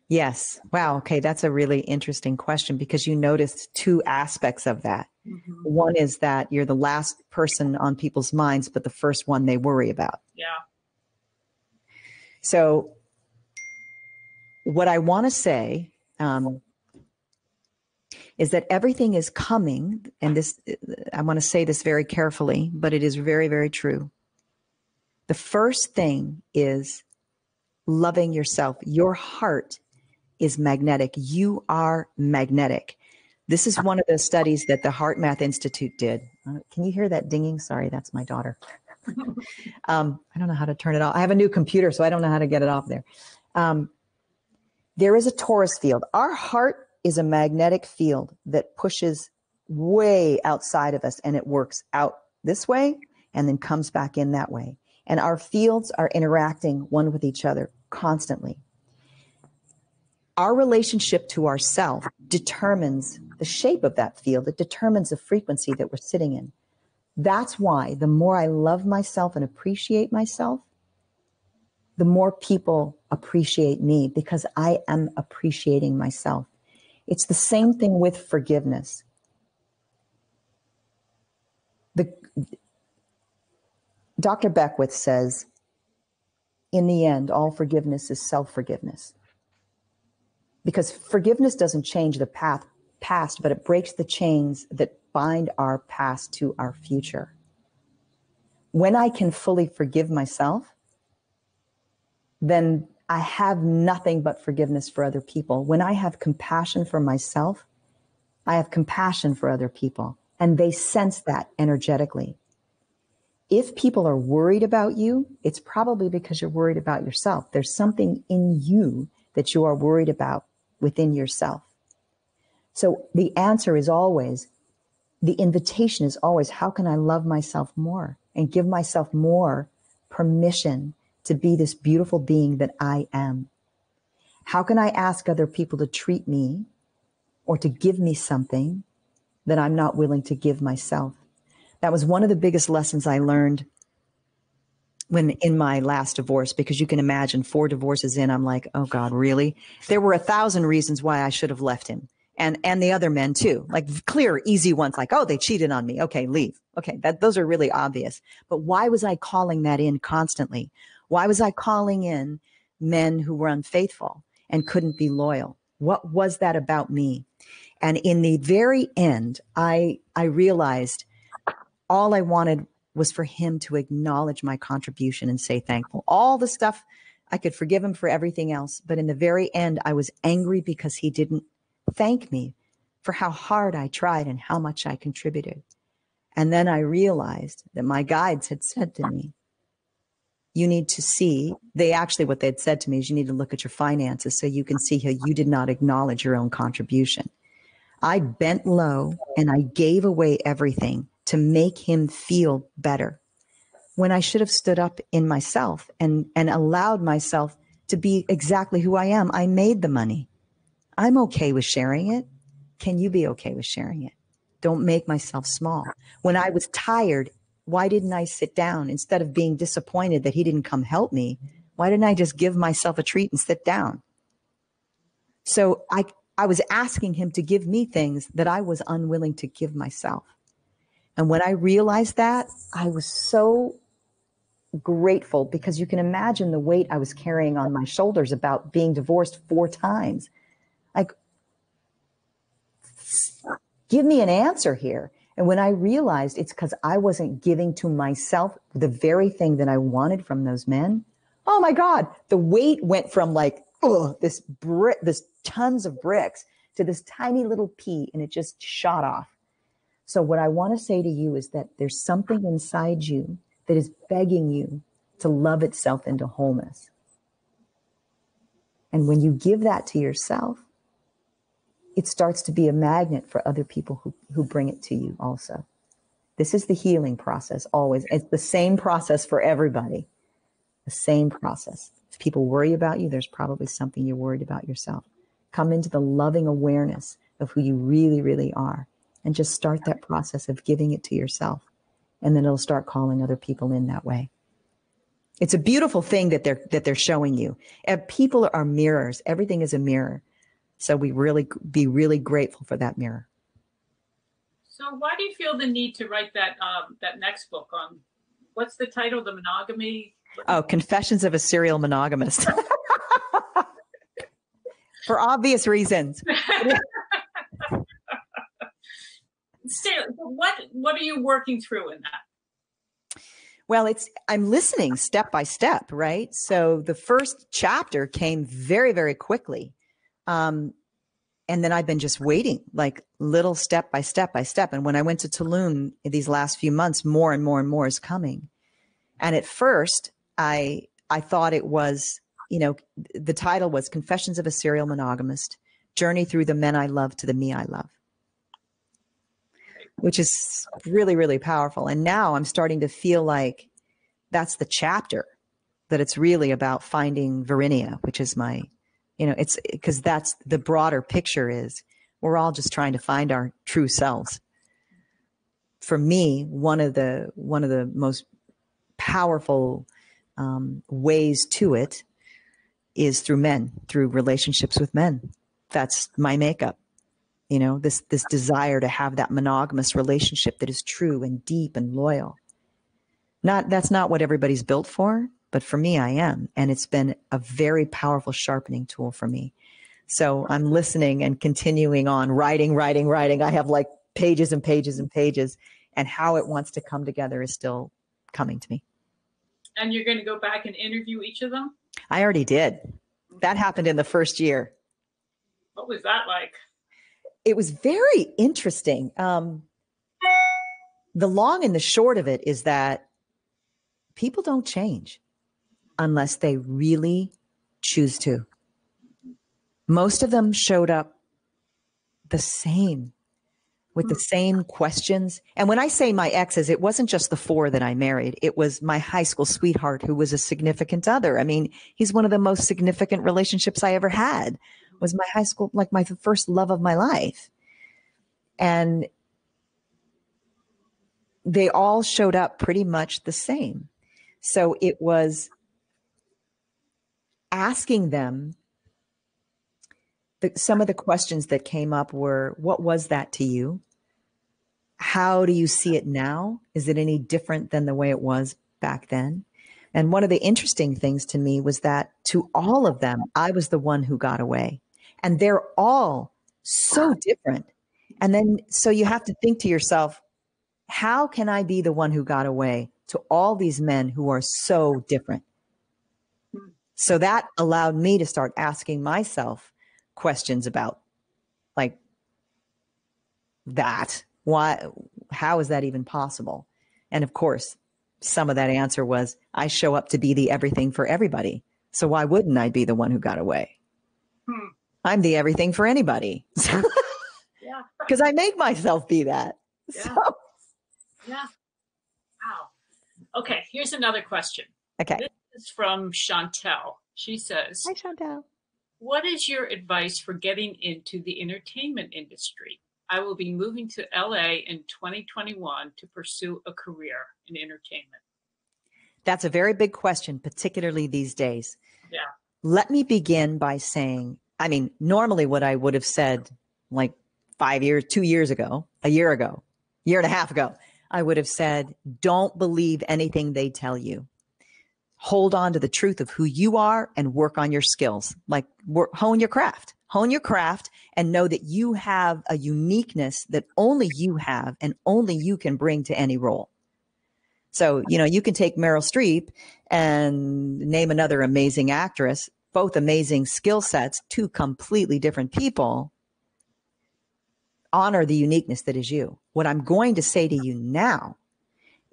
Yes. Wow. Okay. That's a really interesting question because you noticed two aspects of that. Mm-hmm. One is that you're the last person on people's minds, but the first one they worry about. Yeah. So what I want to say is that everything is coming, and I want to say this very carefully, but it is very, very true. The first thing is loving yourself. Your heart is magnetic. You are magnetic. This is one of the studies that the Heart Math Institute did. Can you hear that dinging? Sorry, that's my daughter. I don't know how to turn it off. I have a new computer, so I don't know how to get it off there. There is a torus field. Our heart is a magnetic field that pushes way outside of us, and it works out this way and then comes back in that way. And our fields are interacting one with each other constantly. Our relationship to ourself determines the shape of that field. It determines the frequency that we're sitting in. That's why the more I love myself and appreciate myself, the more people appreciate me, because I am appreciating myself. It's the same thing with forgiveness. Dr. Beckwith says, in the end, all forgiveness is self-forgiveness. Because forgiveness doesn't change the past, but it breaks the chains that bind our past to our future. When I can fully forgive myself, then I have nothing but forgiveness for other people. When I have compassion for myself, I have compassion for other people, and they sense that energetically. If people are worried about you, it's probably because you're worried about yourself. There's something in you that you are worried about within yourself. So the answer is always, the invitation is always, how can I love myself more and give myself more permission to be this beautiful being that I am? How can I ask other people to treat me or to give me something that I'm not willing to give myself? That was one of the biggest lessons I learned when in my last divorce, because you can imagine 4 divorces in, I'm like, oh God, really? There were 1,000 reasons why I should have left him. And the other men too, like clear, easy ones, like, oh, they cheated on me. Okay, leave. Okay, those are really obvious. But why was I calling that in constantly? Why was I calling in men who were unfaithful and couldn't be loyal? What was that about me? And in the very end, I realized all I wanted was for him to acknowledge my contribution and say thankful. All the stuff, I could forgive him for everything else. But in the very end, I was angry because he didn't thank me for how hard I tried and how much I contributed. And then I realized that my guides had said to me, you need to see, what they'd said to me is, you need to look at your finances so you can see how you did not acknowledge your own contribution. I bent low and I gave away everything to make him feel better, when I should have stood up in myself and allowed myself to be exactly who I am. I made the money. I'm okay with sharing it. Can you be okay with sharing it? Don't make myself small. When I was tired, why didn't I sit down instead of being disappointed that he didn't come help me? Why didn't I just give myself a treat and sit down? So I was asking him to give me things that I was unwilling to give myself. And when I realized that, I was so grateful, because you can imagine the weight I was carrying on my shoulders about being divorced 4 times. Like, give me an answer here. And when I realized it's because I wasn't giving to myself the very thing that I wanted from those men, oh my God, the weight went from like, oh, this tons of bricks to this tiny little pea, and it just shot off. So what I want to say to you is that there's something inside you that is begging you to love itself into wholeness. And when you give that to yourself, it starts to be a magnet for other people who bring it to you also. This is the healing process always. It's the same process for everybody. The same process. If people worry about you, there's probably something you're worried about yourself. Come into the loving awareness of who you really, really are, and just start that process of giving it to yourself. And then it'll start calling other people in that way. It's a beautiful thing that they're showing you. And people are mirrors. Everything is a mirror. So we really be really grateful for that mirror. So why do you feel the need to write that next book on, what's the title, the monogamy? Oh, Confessions of a Serial Monogamist. For obvious reasons. Still, what are you working through in that? Well, I'm listening step by step, right? So the first chapter came very, very quickly. And then I've been just waiting, like little step by step by step. And when I went to Tulum these last few months, more and more and more is coming. And at first I thought it was, the title was Confessions of a Serial Monogamist, Journey Through the Men I Love to the Me I Love. which is really, really powerful. And now I'm starting to feel like that's the chapter, that it's really about finding Verinia, which is my, it's because that's the broader picture is we're all just trying to find our true selves. For me, one of the most powerful ways to it is through men, through relationships with men. That's my makeup. This desire to have that monogamous relationship that is true and deep and loyal. That's not what everybody's built for, but for me, I am. And it's been a very powerful sharpening tool for me. So I'm listening and continuing on writing. I have like pages and pages and pages, and how it wants to come together is still coming to me. And you're going to go back and interview each of them? I already did. That happened in the first year. What was that like? It was very interesting. The long and the short of it is that people don't change unless they really choose to. Most of them showed up the same, with the same questions. And when I say my exes, it wasn't just the 4 that I married. It was my high school sweetheart who was a significant other. I mean, he's one of the most significant relationships I ever had, was my high school, like my first love of my life. And they all showed up pretty much the same. So it was asking them, some of the questions that came up were, what was that to you? How do you see it now? Is it any different than the way it was back then? And one of the interesting things to me was that to all of them, I was the one who got away. And they're all so different. And then, so you have to think to yourself, how can I be the one who got away to all these men who are so different? So that allowed me to start asking myself questions about like that. Why, how is that even possible? And of course, some of that answer was, I show up to be the everything for everybody. So why wouldn't I be the one who got away? I'm the everything for anybody. Yeah. Because I make myself be that. Yeah. So. Yeah. Wow. Okay. Here's another question. Okay. This is from Chantel. She says, Hi, Chantel. what is your advice for getting into the entertainment industry? I will be moving to LA in 2021 to pursue a career in entertainment. That's a very big question, particularly these days. Yeah. Let me begin by saying, I mean, normally what I would have said like 5 years, 2 years ago, a year ago, year and a half ago, I would have said, don't believe anything they tell you. Hold on to the truth of who you are and work on your skills. Like hone your craft. Hone your craft and know that you have a uniqueness that only you have and only you can bring to any role. So, you can take Meryl Streep and name another amazing actress, both amazing skill sets, 2 completely different people. Honor the uniqueness that is you. What I'm going to say to you now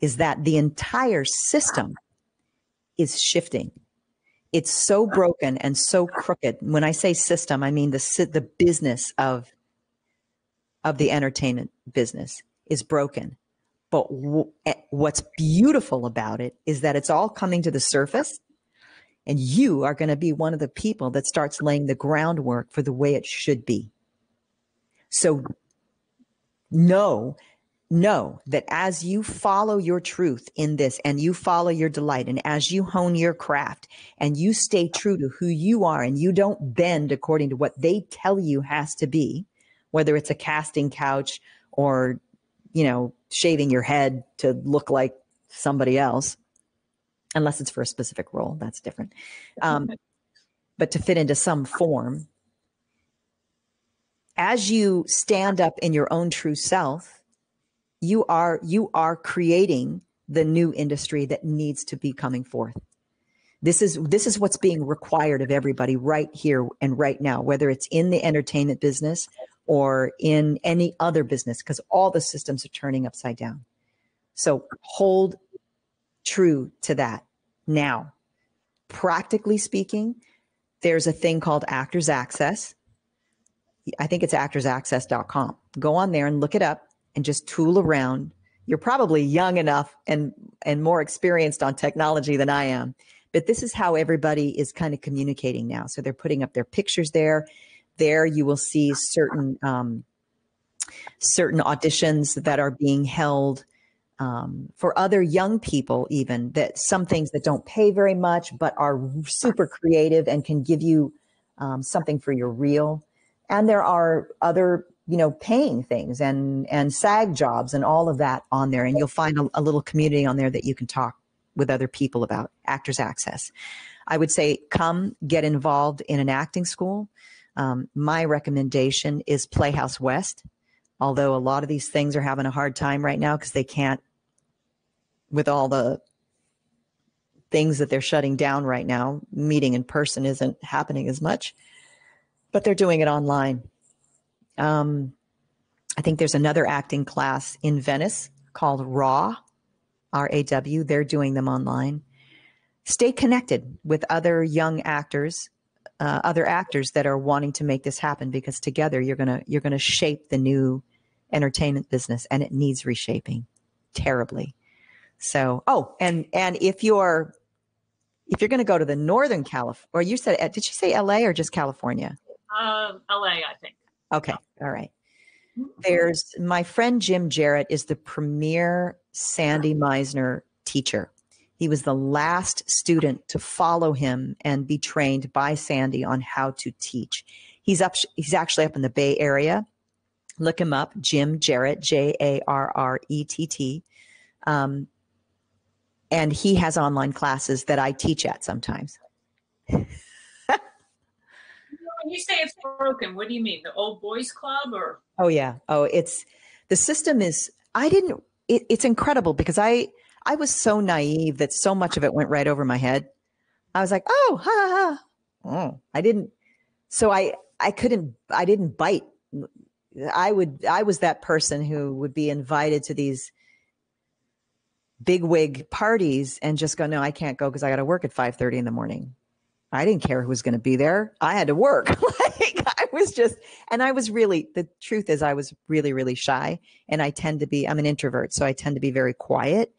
is that the entire system is shifting. It's so broken and so crooked. When I say system, I mean the business of the entertainment business is broken. But what's beautiful about it is that it's all coming to the surface, and you are going to be one of the people that starts laying the groundwork for the way it should be. So know that as you follow your truth in this and you follow your delight and as you hone your craft and you stay true to who you are and you don't bend according to what they tell you has to be, whether it's a casting couch or, shaving your head to look like somebody else, unless it's for a specific role, that's different. But to fit into some form, as you stand up in your own true self, you are creating the new industry that needs to be coming forth. This is what's being required of everybody right here and right now, whether it's in the entertainment business or in any other business, because all the systems are turning upside down. So hold true to that. Now, practically speaking, there's a thing called Actors Access. I think it's actorsaccess.com. Go on there and look it up. and just tool around. You're probably young enough and more experienced on technology than I am, but this is how everybody is kind of communicating now. So they're putting up their pictures there. There you will see certain auditions that are being held for other young people, even that some things that don't pay very much, but are super creative and can give you something for your reel. And there are other, paying things and SAG jobs and all of that on there. And you'll find a little community on there that you can talk with other people about Actors Access. I would say come get involved in an acting school. My recommendation is Playhouse West, although a lot of these things are having a hard time right now because they can't, with all the things that they're shutting down right now, meeting in person isn't happening as much, but they're doing it online. I think there's another acting class in Venice called RAW, R-A-W. They're doing them online. Stay connected with other young actors, other actors that are wanting to make this happen, because together you're gonna shape the new entertainment business, and it needs reshaping terribly. So, and if you're going to go to the Northern California, or you said, did you say LA or just California? LA, I think. Okay. All right. There's my friend Jim Jarrett is the premier Sandy Meisner teacher. He was the last student to follow him and be trained by Sandy on how to teach. He's actually up in the Bay Area. Look him up, Jim Jarrett, Jarrett. And he has online classes that I teach at sometimes. When you say it's broken, what do you mean? The old boys club or? Oh yeah. Oh, the system is, it's incredible because I was so naive that so much of it went right over my head. I was like, oh, ha, ha, ha. Oh, I didn't bite. I was that person who would be invited to these bigwig parties and just go, no, I can't go because I got to work at 5:30 in the morning. I didn't care who was going to be there. I had to work. The truth is I was really, really shy, and I'm an introvert. So I tend to be very quiet.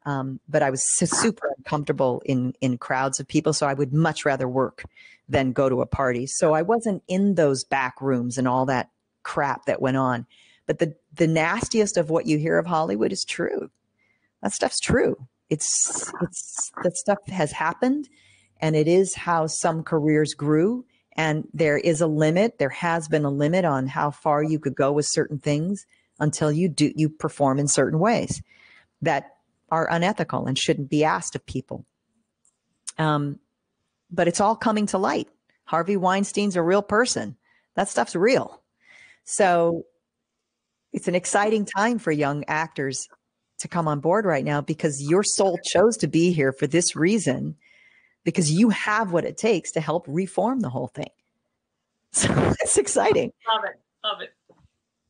But I was super uncomfortable in crowds of people. So I would much rather work than go to a party. So I wasn't in those back rooms and all that crap that went on. But the nastiest of what you hear of Hollywood is true. That stuff's true. It's that stuff has happened, and it is how some careers grew. And there is a limit. There has been a limit on how far you could go with certain things until you perform in certain ways that are unethical and shouldn't be asked of people. But it's all coming to light. Harvey Weinstein's a real person. That stuff's real. So it's an exciting time for young actors to come on board right now, because your soul chose to be here for this reason, because you have what it takes to help reform the whole thing. So it's exciting. Love it. Love it.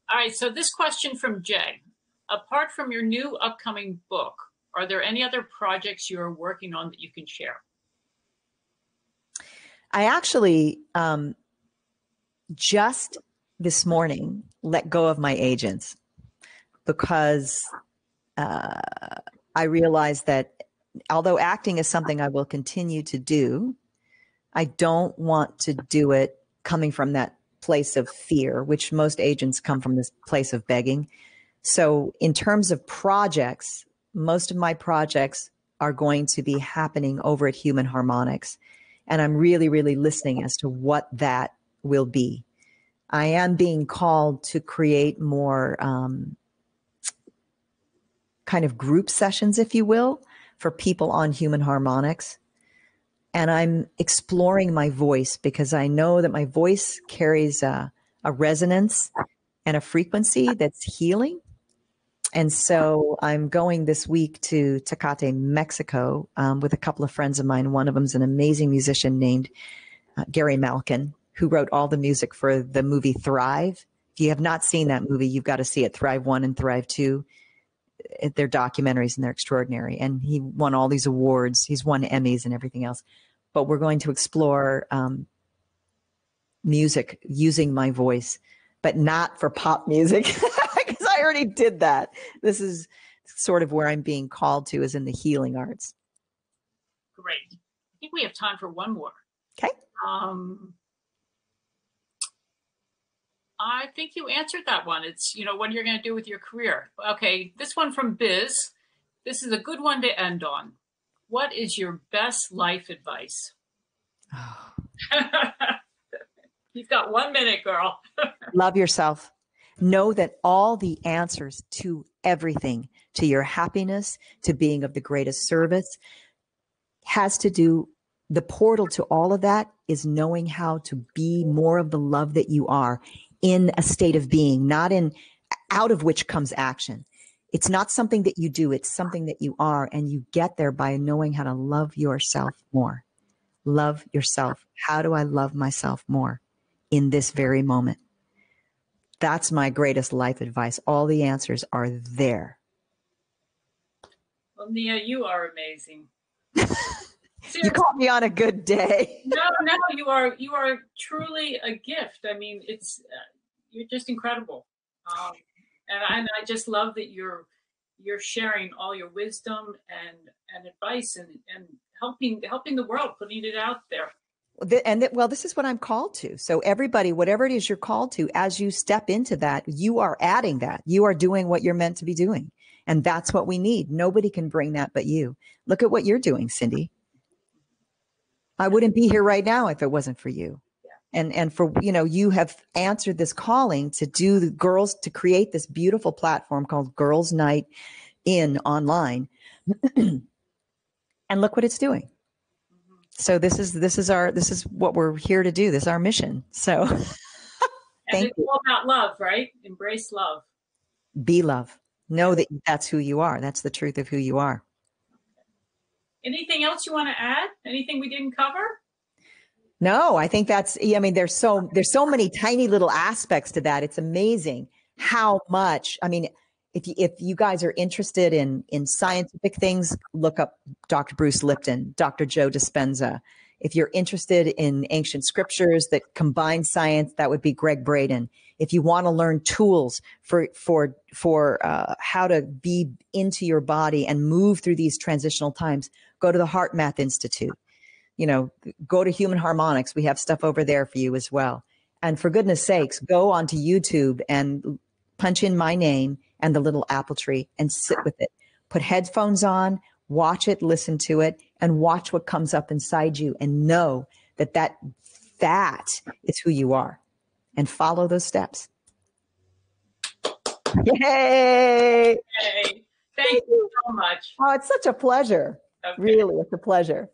All right. So this question from Jay, apart from your new upcoming book, are there any other projects you're working on that you can share? I actually just this morning let go of my agents, because I realized that although acting is something I will continue to do, I don't want to do it coming from that place of fear, which most agents come from, this place of begging. So in terms of projects, most of my projects are going to be happening over at Human Harmonics. And I'm really, really listening as to what that will be. I am being called to create more kind of group sessions, if you will, for people on Human Harmonics. And I'm exploring my voice, because I know that my voice carries a resonance and a frequency that's healing. And so I'm going this week to Tecate, Mexico, with a couple of friends of mine. One of them is an amazing musician named Gary Malkin, who wrote all the music for the movie Thrive. If you have not seen that movie, you've got to see it. Thrive 1 and Thrive 2. They're documentaries and they're extraordinary. And he won all these awards. He's won Emmys and everything else. But we're going to explore music using my voice, but not for pop music. Because I I already did that. This is sort of where I'm being called to, is in the healing arts. Great. I think we have time for one more. Okay. I think you answered that one. It's, what you're going to do with your career. Okay, this one from Biz. This is a good one to end on. What is your best life advice? Oh. You've got 1 minute, girl. Love yourself. Know that all the answers to everything, to your happiness, to being of the greatest service, has to do, the portal to all of that is knowing how to be more of the love that you are in a state of being, not in, out of which comes action. It's not something that you do. It's something that you are. And you get there by knowing how to love yourself more. Love yourself. How do I love myself more in this very moment? That's my greatest life advice. All the answers are there. Well, Nia, you are amazing. You caught me on a good day. No, you are truly a gift. I mean, you're just incredible. And I just love that you're sharing all your wisdom and advice and helping the world, putting it out there. Well, this is what I'm called to. So everybody, whatever it is you're called to, as you step into that, you are adding that. You are doing what you're meant to be doing. And that's what we need. Nobody can bring that but you. Look at what you're doing, Cindy. I wouldn't be here right now if it wasn't for you. Yeah. And for, you have answered this calling to do the girls, to create this beautiful platform called Girls Nite in online. And look what it's doing. So this is what we're here to do. This is our mission. So and it's all about love, right? Embrace love. Be love. Know that that's who you are. That's the truth of who you are. Anything else you want to add? Anything we didn't cover? No, I think there's so many tiny little aspects to that. It's amazing how much, if you guys are interested in scientific things, look up Dr. Bruce Lipton, Dr. Joe Dispenza. If you're interested in ancient scriptures that combine science, that would be Greg Braden. If you want to learn tools for how to be into your body and move through these transitional times, go to the Heart Math Institute. Go to Human Harmonics. We have stuff over there for you as well. And for goodness sakes, go onto YouTube and punch in my name and the little apple tree and sit with it. Put headphones on, watch it, listen to it, and watch what comes up inside you and know that is who you are, and follow those steps. Yay! Thank you so much. Oh, it's such a pleasure. Okay. Really, it's a pleasure.